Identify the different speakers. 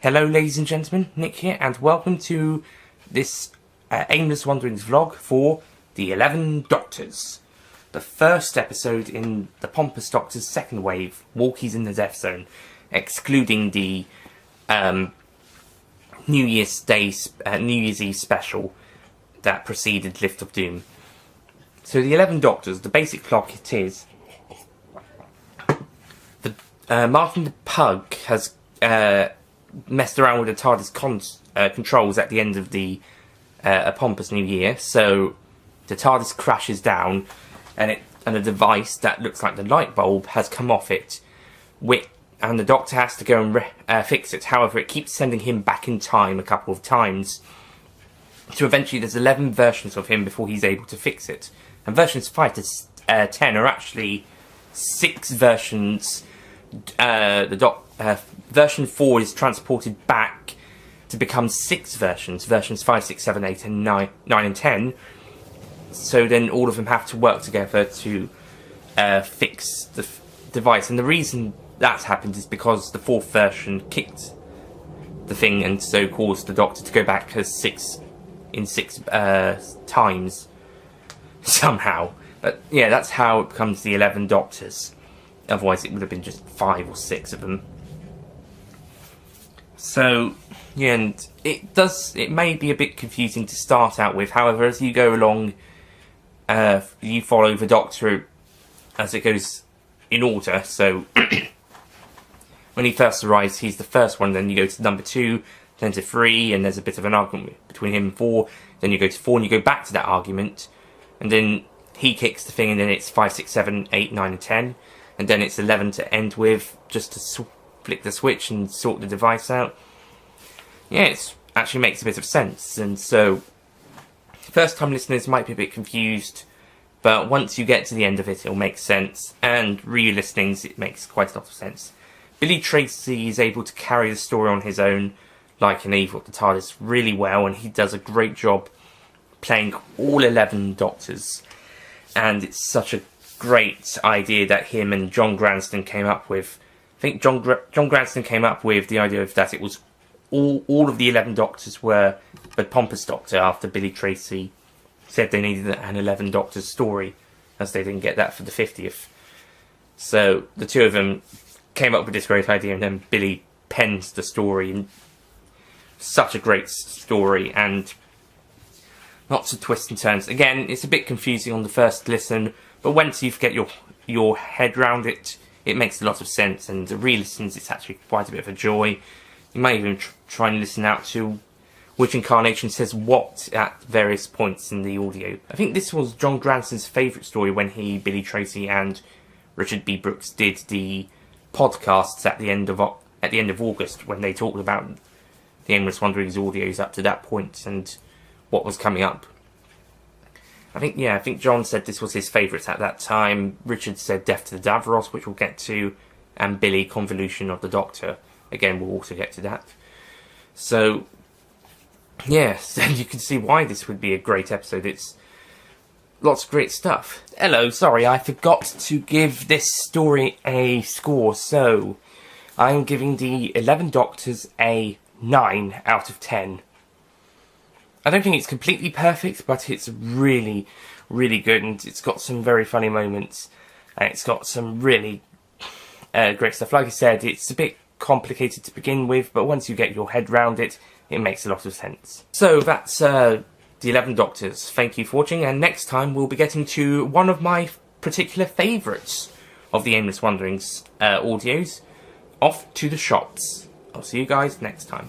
Speaker 1: Hello ladies and gentlemen, Nick here, and welcome to this Aimless Wanderings vlog for the 11 Doctors. The first episode in the Pompous Doctor's second wave, Walkies in the Death Zone, excluding the New Year's Eve special that preceded Lift of Doom. So the 11 Doctors, the basic plot it is, Martin the Pug has messed around with the TARDIS controls at the end of the a Pompous New Year, so the TARDIS crashes down, and a device that looks like the light bulb has come off it, and the Doctor has to go and fix it. However, it keeps sending him back in time a couple of times, so eventually there's 11 versions of him before he's able to fix it. And versions 5 to 10 are actually 6 versions. Version 4 is transported back to become 6 versions. Versions 5, 6, 7, 8 and 9 and 10. So then all of them have to work together to fix the device. And the reason that's happened is because the 4th version kicked the thing and so caused the Doctor to go back in 6 times somehow. But yeah, that's how it becomes the 11 Doctors. Otherwise it would have been just 5 or 6 of them. So, yeah, and it may be a bit confusing to start out with. However, as you go along, you follow the Doctor as it goes in order. So, when he first arrives, he's the first one. Then you go to number 2, then to 3, and there's a bit of an argument between him and 4. Then you go to 4, and you go back to that argument. And then he kicks the thing, and then it's 5, 6, 7, 8, 9, and 10. And then it's 11 to end with, just to flick the switch and sort the device out. Yeah, it actually makes a bit of sense. And so, first time listeners might be a bit confused, but once you get to the end of it, it'll make sense. And re-listenings, it makes quite a lot of sense. Billy Tracy is able to carry the story on his own, like an evil, the TARDIS, really well, and he does a great job playing all 11 Doctors. And it's such a great idea that him and John Granston came up with. I think John Granston came up with the idea of that it was all of the 11 Doctors were the Pompous Doctor, after Billy Tracy said they needed an 11 Doctors story, as they didn't get that for the 50th. So the two of them came up with this great idea, and then Billy pens the story, and such a great story, and lots of twists and turns. Again, it's a bit confusing on the first listen, but once you get your head round it, it makes a lot of sense, and the re-listens, it's actually quite a bit of a joy. You might even try and listen out to which incarnation says what at various points in the audio. I think this was John Granston's favourite story when Billy Tracy and Richard B. Brooks did the podcasts at the end of August, when they talked about the Aimless Wanderings audios up to that point and what was coming up. I think John said this was his favourite at that time. Richard said Death to the Davros, which we'll get to, and Billy, Convolution of the Doctor. Again, we'll also get to that. So, yes, and you can see why this would be a great episode. It's lots of great stuff. Hello, sorry, I forgot to give this story a score. So, I'm giving the 11 Doctors a 9 out of 10. I don't think it's completely perfect, but it's really, really good, and it's got some very funny moments, and it's got some really great stuff. Like I said, it's a bit complicated to begin with, but once you get your head round it, it makes a lot of sense. So that's the 11 Doctors. Thank you for watching, and next time we'll be getting to one of my particular favourites of the Aimless Wanderings audios, Off to the Shops. I'll see you guys next time.